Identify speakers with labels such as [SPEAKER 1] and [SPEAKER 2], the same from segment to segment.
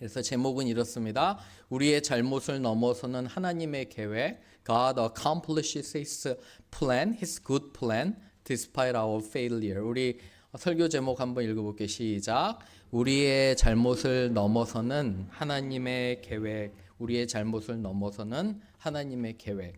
[SPEAKER 1] 그래서 제목은 이렇습니다. 우리의 잘못을 넘어서는 하나님의 계획. God accomplishes His plan, His good plan, despite our failure. 우리 설교 제목 한번 읽어볼게요. 시작. 우리의 잘못을 넘어서는 하나님의 계획. 우리의 잘못을 넘어서는 하나님의 계획.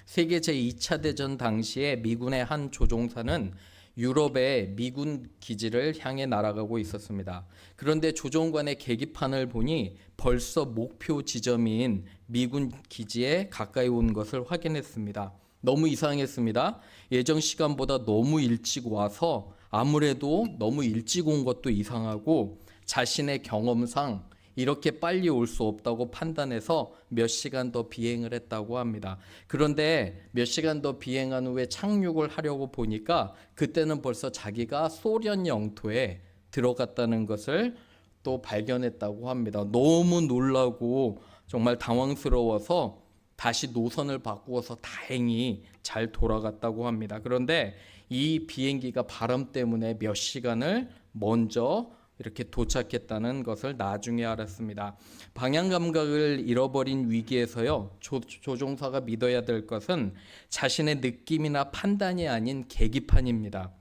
[SPEAKER 1] 세계 제2차 대전 당시에 미군의 한 조종사는 유럽의 미군 기지를 향해 날아가고 있었습니다. 그런데 조종관의 계기판을 보니 벌써 목표 지점인 미군 기지에 가까이 온 것을 확인했습니다. 너무 이상했습니다. 예정 시간보다 너무 일찍 와서 아무래도 너무 일찍 온 것도 이상하고 자신의 경험상 이렇게 빨리 올 수 없다고 판단해서 몇 시간 더 비행을 했다고 합니다. 그런데 몇 시간 더 비행한 후에 착륙을 하려고 보니까 그때는 벌써 자기가 소련 영토에 들어갔다는 것을 또 발견했다고 합니다. 너무 놀라고 정말 당황스러워서 다시 노선을 바꾸어서 다행히 잘 돌아갔다고 합니다. 그런데 이 비행기가 바람 때문에 몇 시간을 먼저 이렇게 도착했다는 것을 나중에 알았습니다. 방향 감각을 잃어버린 위기에서요, 조종사가 믿어야 될 것은 자신의 느낌이나 판단이 아닌 계기판입니다.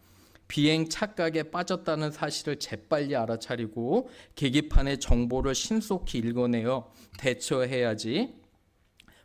[SPEAKER 1] 비행 착각에 빠졌다는 사실을 재빨리 알아차리고 계기판의 정보를 신속히 읽어내어 대처해야지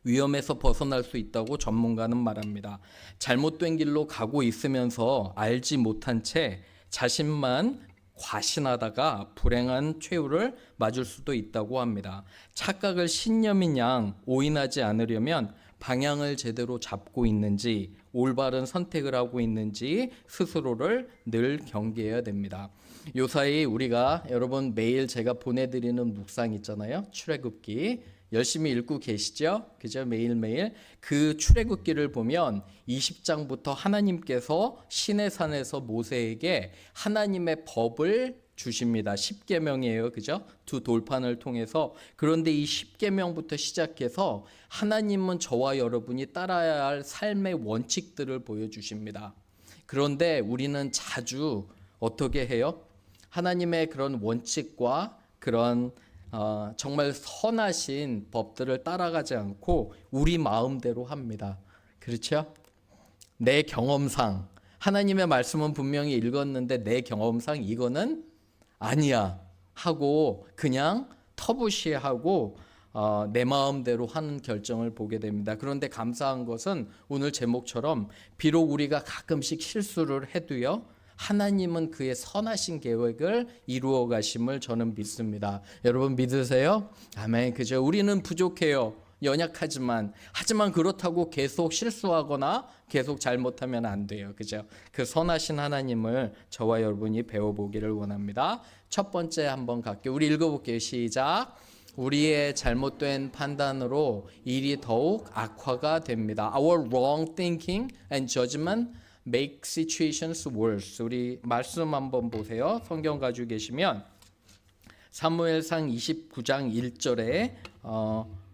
[SPEAKER 1] 위험에서 벗어날 수 있다고 전문가는 말합니다. 잘못된 길로 가고 있으면서 알지 못한 채 자신만 과신하다가 불행한 최후를 맞을 수도 있다고 합니다. 착각을 신념인 양 오인하지 않으려면 방향을 제대로 잡고 있는지 올바른 선택을 하고 있는지 스스로를 늘 경계해야 됩니다. 요사이 우리가 여러분 매일 제가 보내드리는 묵상 있잖아요. 출애굽기 열심히 읽고 계시죠? 그죠? 매일매일 그 출애굽기를 보면 20장부터 하나님께서 시내산에서 모세에게 하나님의 법을 주십니다. 10계명이에요. 그죠? 두 돌판을 통해서. 그런데 이 10계명부터 시작해서 하나님은 저와 여러분이 따라야 할 삶의 원칙들을 보여주십니다. 그런데 우리는 자주 어떻게 해요? 하나님의 그런 원칙과 그런 정말 선하신 법들을 따라가지 않고 우리 마음대로 합니다. 그렇죠? 내 경험상 하나님의 말씀은 분명히 읽었는데 내 경험상 이거는 아니야 하고 그냥 터부시하고 내 마음대로 하는 결정을 보게 됩니다. 그런데 감사한 것은 오늘 제목처럼 비록 우리가 가끔씩 실수를 해도요, 하나님은 그의 선하신 계획을 이루어 가심을 저는 믿습니다. 여러분 믿으세요? 아멘. 그죠? 우리는 부족해요. 연약하지만 하지만 그렇다고 계속 실수하거나 계속 잘못하면 안 돼요. 그죠? 그 선하신 하나님을 저와 여러분이 배워보기를 원합니다. 첫 번째 한번 갈게요. 우리 읽어볼게요. 시작. 우리의 잘못된 판단으로 일이 더욱 악화가 됩니다. Our wrong thinking and judgment make situations worse. 우리 말씀 한번 보세요. 성경 가지고 계시면 사무엘상 29장 1절에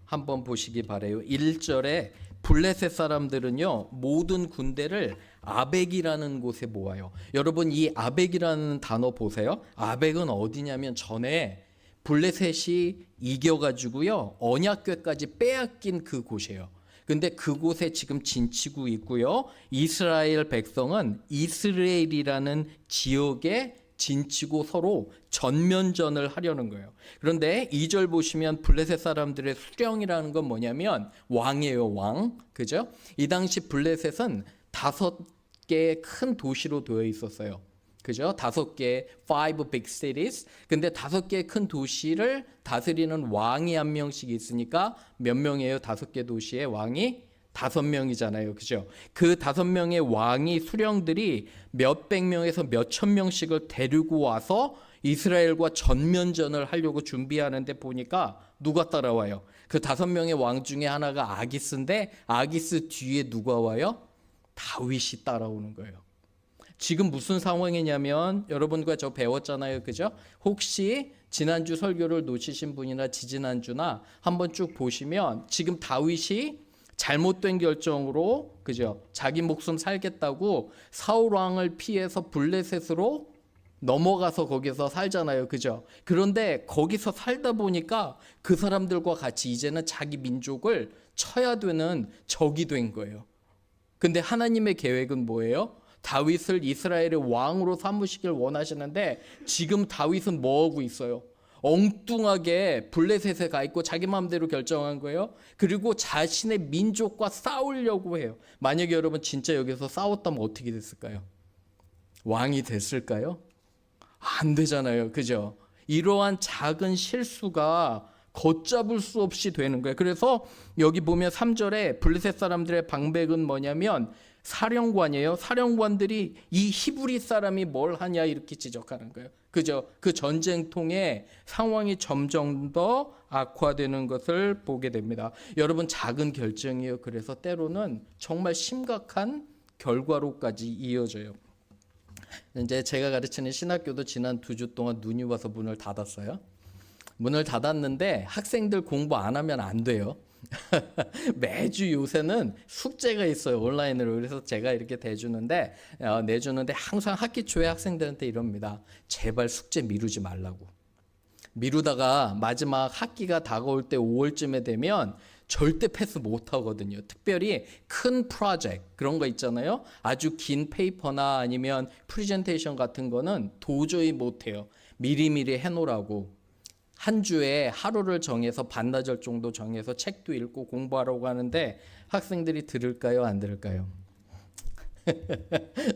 [SPEAKER 1] 한번 보시기 바래요. 1절에 블레셋 사람들은요 모든 군대를 아벡이라는 곳에 모아요. 여러분 이 아벡이라는 단어 보세요. 아벡은 어디냐면 전에 블레셋이 이겨가지고요 언약궤까지 빼앗긴 그 곳이에요. 근데 그곳에 지금 진치고 있고요. 이스라엘 백성은 이스라엘이라는 지역에 진치고 서로 전면전을 하려는 거예요. 그런데 2절 보시면 블레셋 사람들의 수령이라는 건 뭐냐면 왕이에요, 왕. 그죠? 이 당시 블레셋은 5개의 큰 도시로 되어 있었어요. 그죠? 5개, 5 big cities. 근데 5개의 큰 도시를 다스리는 왕이 한 명씩 있으니까 몇 명이에요? 5개 도시의 왕이 5명이잖아요. 그죠? 그 5명의 왕이 수령들이 몇백 명에서 몇천 명씩을 데리고 와서 이스라엘과 전면전을 하려고 준비하는데 보니까 누가 따라와요? 그 5명의 왕 중에 하나가 아기스인데 아기스 뒤에 누가 와요? 다윗이 따라오는 거예요. 지금 무슨 상황이냐면 여러분과 저 배웠잖아요. 그죠? 혹시 지난주 설교를 놓치신 분이나 지지난주나 한번 쭉 보시면 지금 다윗이 잘못된 결정으로 그죠? 자기 목숨 살겠다고 사울 왕을 피해서 블레셋으로 넘어가서 거기서 살잖아요. 그죠? 그런데 거기서 살다 보니까 그 사람들과 같이 이제는 자기 민족을 쳐야 되는 적이 된 거예요. 근데 하나님의 계획은 뭐예요? 다윗을 이스라엘의 왕으로 삼으시길 원하시는데 지금 다윗은 뭐 하고 있어요? 엉뚱하게 블레셋에 가 있고 자기 마음대로 결정한 거예요. 그리고 자신의 민족과 싸우려고 해요. 만약에 여러분 진짜 여기서 싸웠다면 어떻게 됐을까요? 왕이 됐을까요? 안 되잖아요. 그죠? 이러한 작은 실수가 걷잡을 수 없이 되는 거예요. 그래서 여기 보면 3절에 블레셋 사람들의 방백은 뭐냐면 사령관이에요. 사령관들이 이 히브리 사람이 뭘 하냐 이렇게 지적하는 거예요. 그죠? 그 전쟁통의 상황이 점점 더 악화되는 것을 보게 됩니다. 여러분 작은 결정이에요. 그래서 때로는 정말 심각한 결과로까지 이어져요. 이제 제가 가르치는 신학교도 지난 2주 동안 눈이 와서 문을 닫았어요. 문을 닫았는데 학생들 공부 안 하면 안 돼요. 매주 요새는 숙제가 있어요. 온라인으로. 그래서 제가 이렇게 내주는데 항상 학기 초에 학생들한테 이럽니다. 제발 숙제 미루지 말라고. 미루다가 마지막 학기가 다가올 때 5월쯤에 되면 절대 패스 못 하거든요. 특별히 큰 프로젝트 그런 거 있잖아요. 아주 긴 페이퍼나 아니면 프레젠테이션 같은 거는 도저히 못 해요. 미리미리 해놓으라고. 한 주에 하루를 정해서 반나절 정도 정해서 책도 읽고 공부하라고 하는데 학생들이 들을까요? 안 들을까요?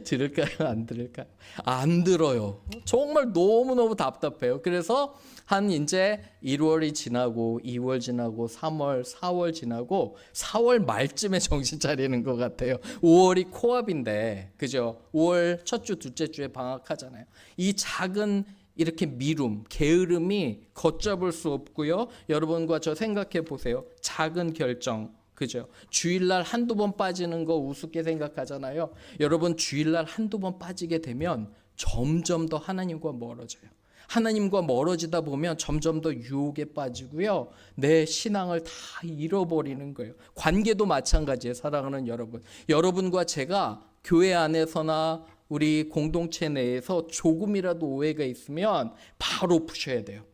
[SPEAKER 1] 들을까요? 안 들을까요? 안 들어요. 정말 너무너무 답답해요. 그래서 한 이제 1월이 지나고 2월 지나고 3월, 4월 지나고 4월 말쯤에 정신 차리는 것 같아요. 5월이 코앞인데, 그죠? 5월 첫 주, 둘째 주에 방학하잖아요. 이 작은 이렇게 미룸, 게으름이 걷잡을 수 없고요. 여러분과 저 생각해 보세요. 작은 결정, 그죠? 주일날 한두 번 빠지는 거 우습게 생각하잖아요. 여러분 주일날 한두 번 빠지게 되면 점점 더 하나님과 멀어져요. 하나님과 멀어지다 보면 점점 더 유혹에 빠지고요. 내 신앙을 다 잃어버리는 거예요. 관계도 마찬가지예요. 사랑하는 여러분. 여러분과 제가 교회 안에서나 우리 공동체 내에서 조금이라도 오해가 있으면 바로 푸셔야 돼요.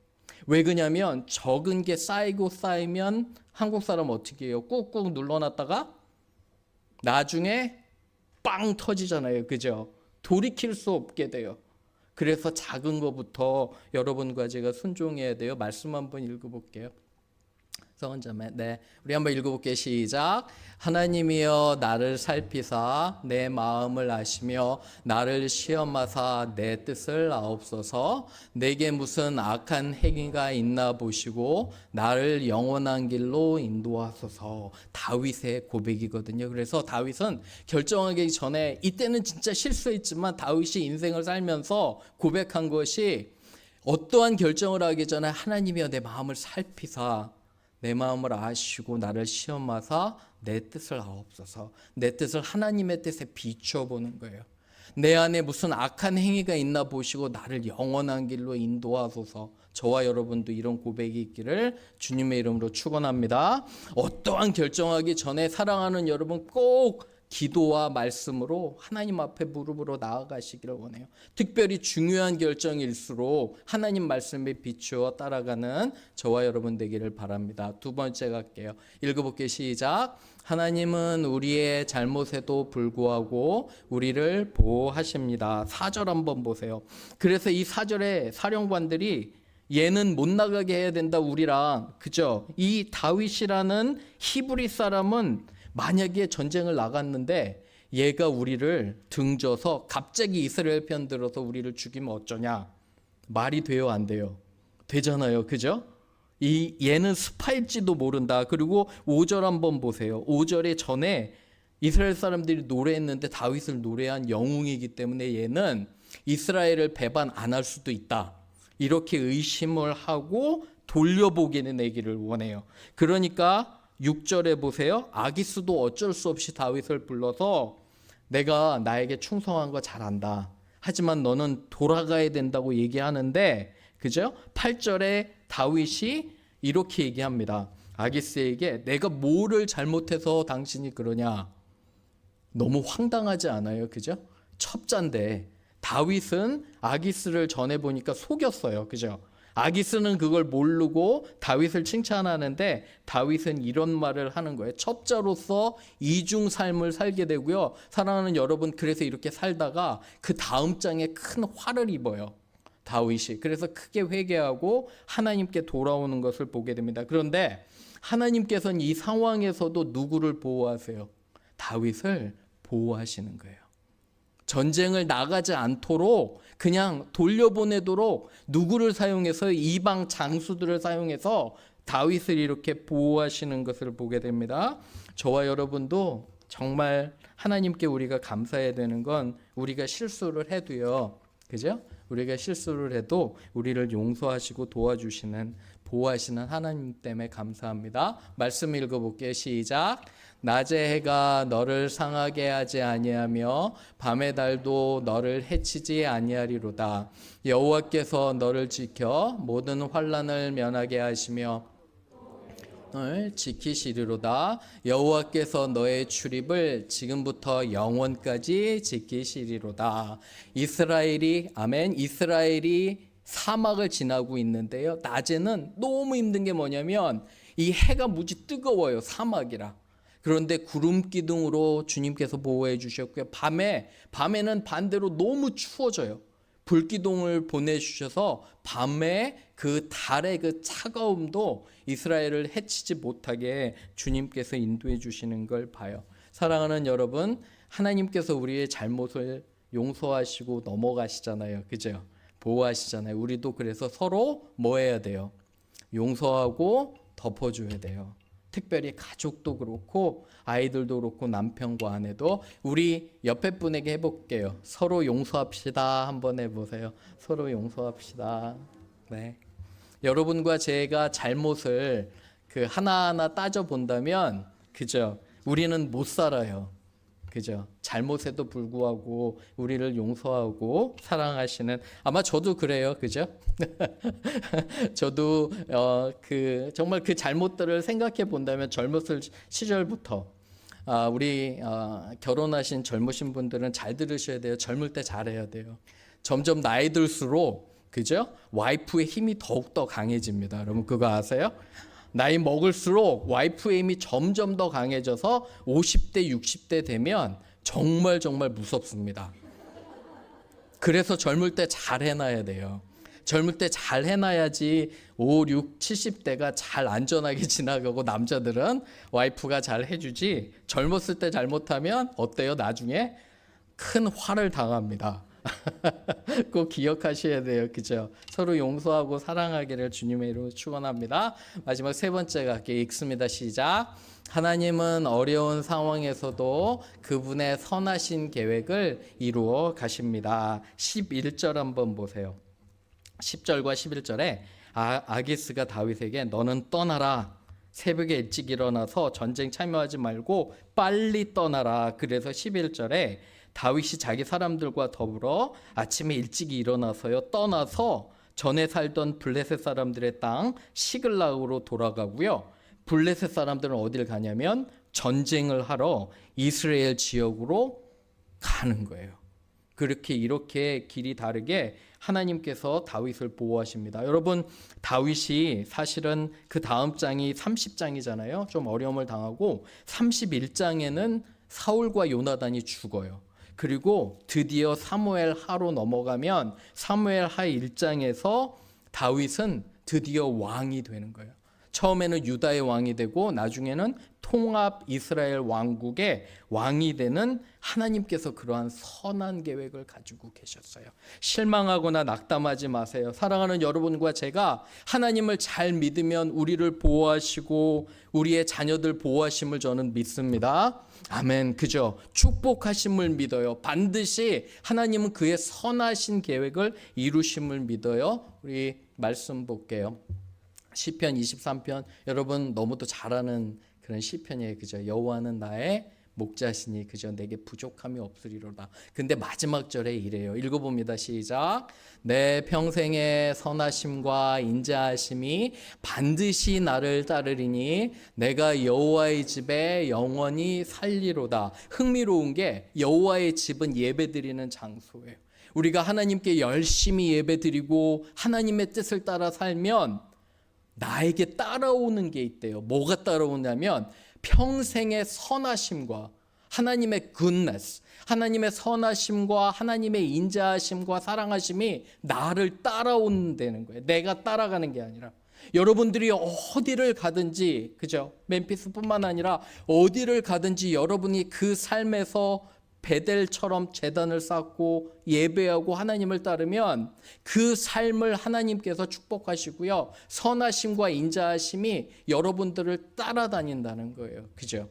[SPEAKER 1] 왜 그러냐면 적은 게 쌓이고 쌓이면 한국 사람 어떻게 해요? 꾹꾹 눌러놨다가 나중에 빵 터지잖아요. 그죠? 돌이킬 수 없게 돼요. 그래서 작은 거부터 여러분과 제가 순종해야 돼요. 말씀 한번 읽어볼게요. 서원자매, 네, 우리 한번 읽어볼게요. 시작. 하나님이여 나를 살피사 내 마음을 아시며 나를 시험하사 내 뜻을 아옵소서. 내게 무슨 악한 행위가 있나 보시고 나를 영원한 길로 인도하소서. 다윗의 고백이거든요. 그래서 다윗은 결정하기 전에 이때는 진짜 실수했지만 다윗이 인생을 살면서 고백한 것이 어떠한 결정을 하기 전에 하나님이여 내 마음을 살피사 내 마음을 아시고 나를 시험하사 내 뜻을 아옵소서. 내 뜻을 하나님의 뜻에 비춰보는 거예요. 내 안에 무슨 악한 행위가 있나 보시고 나를 영원한 길로 인도하소서. 저와 여러분도 이런 고백이 있기를 주님의 이름으로 축원합니다. 어떠한 결정하기 전에 사랑하는 여러분 꼭 기도와 말씀으로 하나님 앞에 무릎으로 나아가시기를 원해요. 특별히 중요한 결정일수록 하나님 말씀에 비추어 따라가는 저와 여러분 되기를 바랍니다. 두 번째 갈게요. 읽어볼게요. 시작. 하나님은 우리의 잘못에도 불구하고 우리를 보호하십니다. 4절 한번 보세요. 그래서 이 4절에 사령관들이 얘는 못 나가게 해야 된다 우리랑, 그죠? 이 다윗이라는 히브리 사람은 만약에 전쟁을 나갔는데 얘가 우리를 등져서 갑자기 이스라엘 편 들어서 우리를 죽이면 어쩌냐? 말이 돼요, 안 돼요? 되잖아요, 그죠? 얘는 스파일지도 모른다. 그리고 5절 한번 보세요. 5절에 전에 이스라엘 사람들이 노래했는데 다윗을 노래한 영웅이기 때문에 얘는 이스라엘을 배반 안 할 수도 있다. 이렇게 의심을 하고 돌려보기는 내기를 원해요. 그러니까 6절에 보세요. 아기스도 어쩔 수 없이 다윗을 불러서 내가 나에게 충성한 거 잘 안다. 하지만 너는 돌아가야 된다고 얘기하는데, 그죠? 8절에 다윗이 이렇게 얘기합니다. 아기스에게 내가 뭐를 잘못해서 당신이 그러냐? 너무 황당하지 않아요? 그죠? 첩자인데 다윗은 아기스를 전해보니까 속였어요. 그죠? 아기스는 그걸 모르고 다윗을 칭찬하는데 다윗은 이런 말을 하는 거예요. 첩자로서 이중 삶을 살게 되고요. 사랑하는 여러분, 그래서 이렇게 살다가 그 다음 장에 큰 화를 입어요. 다윗이. 그래서 크게 회개하고 하나님께 돌아오는 것을 보게 됩니다. 그런데 하나님께서는 이 상황에서도 누구를 보호하세요? 다윗을 보호하시는 거예요. 전쟁을 나가지 않도록 그냥 돌려보내도록 누구를 사용해서 이방 장수들을 사용해서 다윗을 이렇게 보호하시는 것을 보게 됩니다. 저와 여러분도 정말 하나님께 우리가 감사해야 되는 건 우리가 실수를 해도요. 그죠? 우리가 실수를 해도 우리를 용서하시고 도와주시는 보호하시는 하나님 때문에 감사합니다. 말씀 읽어볼게요. 시작. 낮의 해가 너를 상하게 하지 아니하며 밤의 달도 너를 해치지 아니하리로다. 여호와께서 너를 지켜 모든 환난을 면하게 하시며 너를 지키시리로다. 여호와께서 너의 출입을 지금부터 영원까지 지키시리로다. 이스라엘이 아멘. 이스라엘이 사막을 지나고 있는데요. 낮에는 너무 힘든 게 뭐냐면 이 해가 무지 뜨거워요. 사막이라. 그런데 구름 기둥으로 주님께서 보호해 주셨고요. 밤에는 반대로 너무 추워져요. 불기둥을 보내주셔서 밤에 그 달의 그 차가움도 이스라엘을 해치지 못하게 주님께서 인도해 주시는 걸 봐요. 사랑하는 여러분, 하나님께서 우리의 잘못을 용서하시고 넘어가시잖아요. 그죠? 보호하시잖아요. 우리도 그래서 서로 뭐 해야 돼요? 용서하고 덮어줘야 돼요. 특별히 가족도 그렇고 아이들도 그렇고 남편과 아내도. 우리 옆에 분에게 해볼게요. 서로 용서합시다. 한번 해보세요. 서로 용서합시다. 네. 여러분과 제가 잘못을 그 하나하나 따져본다면 그죠? 우리는 못 살아요. 그죠? 잘못에도 불구하고 우리를 용서하고 사랑하시는, 아마 저도 그래요. 그죠? 저도 정말 그 잘못들을 생각해 본다면 젊었을 시절부터 우리 결혼하신 젊으신 분들은 잘 들으셔야 돼요. 젊을 때 잘해야 돼요. 점점 나이 들수록 그죠? 와이프의 힘이 더욱더 강해집니다. 여러분 그거 아세요? 나이 먹을수록 와이프의 힘이 점점 더 강해져서 50대, 60대 되면 정말 무섭습니다. 그래서 젊을 때 잘 해놔야 돼요. 젊을 때 잘 해놔야지 5, 6, 70대가 잘 안전하게 지나가고 남자들은 와이프가 잘 해주지, 젊었을 때 잘못하면 어때요? 나중에 큰 화를 당합니다. 꼭 기억하셔야 돼요. 그죠? 서로 용서하고 사랑하기를 주님의 이름으로 축원합니다. 마지막 세 번째 갈게요. 읽습니다. 시작. 하나님은 어려운 상황에서도 그분의 선하신 계획을 이루어 가십니다. 11절 한번 보세요. 10절과 11절에 아기스가 다윗에게 너는 떠나라. 새벽에 일찍 일어나서 전쟁 참여하지 말고 빨리 떠나라. 그래서 11절에 다윗이 자기 사람들과 더불어 아침에 일찍 일어나서요 떠나서 전에 살던 블레셋 사람들의 땅 시글락으로 돌아가고요. 블레셋 사람들은 어딜 가냐면 전쟁을 하러 이스라엘 지역으로 가는 거예요. 이렇게 길이 다르게 하나님께서 다윗을 보호하십니다. 여러분, 다윗이 사실은 그 다음 장이 30장이잖아요. 좀 어려움을 당하고 31장에는 사울과 요나단이 죽어요. 그리고 드디어 사무엘 하로 넘어가면 사무엘 하 1장에서 다윗은 드디어 왕이 되는 거예요. 처음에는 유다의 왕이 되고 나중에는 통합 이스라엘 왕국의 왕이 되는, 하나님께서 그러한 선한 계획을 가지고 계셨어요. 실망하거나 낙담하지 마세요. 사랑하는 여러분과 제가 하나님을 잘 믿으면 우리를 보호하시고 우리의 자녀들 보호하심을 저는 믿습니다. 아멘. 그죠? 축복하심을 믿어요. 반드시 하나님은 그의 선하신 계획을 이루심을 믿어요. 우리 말씀 볼게요. 시편 23편, 여러분 너무도 잘 아는 그런 시편이에요. 그죠? 여호와는 나의 목자시니 그죠? 내게 부족함이 없으리로다. 근데 마지막 절에 이래요. 읽어봅니다. 시작. 내 평생의 선하심과 인자하심이 반드시 나를 따르리니 내가 여호와의 집에 영원히 살리로다. 흥미로운 게 여호와의 집은 예배드리는 장소예요. 우리가 하나님께 열심히 예배드리고 하나님의 뜻을 따라 살면 나에게 따라오는 게 있대요. 뭐가 따라오냐면 평생의 선하심과 하나님의 goodness, 하나님의 선하심과 하나님의 인자하심과 사랑하심이 나를 따라온다는 거예요. 내가 따라가는 게 아니라. 여러분들이 어디를 가든지, 그죠? 멤피스뿐만 아니라 어디를 가든지 여러분이 그 삶에서 베델처럼 제단을 쌓고 예배하고 하나님을 따르면 그 삶을 하나님께서 축복하시고요. 선하심과 인자하심이 여러분들을 따라다닌다는 거예요. 그죠?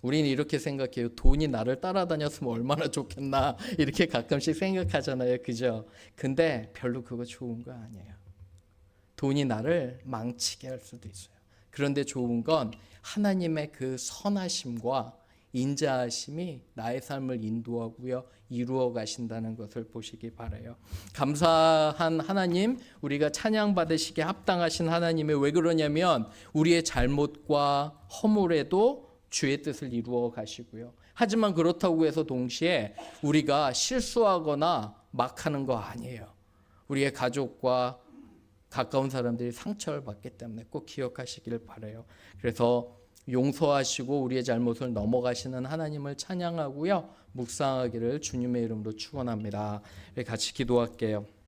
[SPEAKER 1] 우리는 이렇게 생각해요. 돈이 나를 따라다녔으면 얼마나 좋겠나 이렇게 가끔씩 생각하잖아요. 그죠? 근데 별로 그거 좋은 거 아니에요. 돈이 나를 망치게 할 수도 있어요. 그런데 좋은 건 하나님의 그 선하심과 인자하심이 나의 삶을 인도하고요, 이루어 가신다는 것을 보시기 바라요. 감사한 하나님, 우리가 찬양 받으시기에 합당하신 하나님이 왜 그러냐면 우리의 잘못과 허물에도 주의 뜻을 이루어 가시고요. 하지만 그렇다고 해서 동시에 우리가 실수하거나 막 하는 거 아니에요. 우리의 가족과 가까운 사람들이 상처를 받기 때문에 꼭 기억하시길 바라요. 그래서 용서하시고 우리의 잘못을 넘어가시는 하나님을 찬양하고요, 묵상하기를 주님의 이름으로 축원합니다. 같이 기도할게요.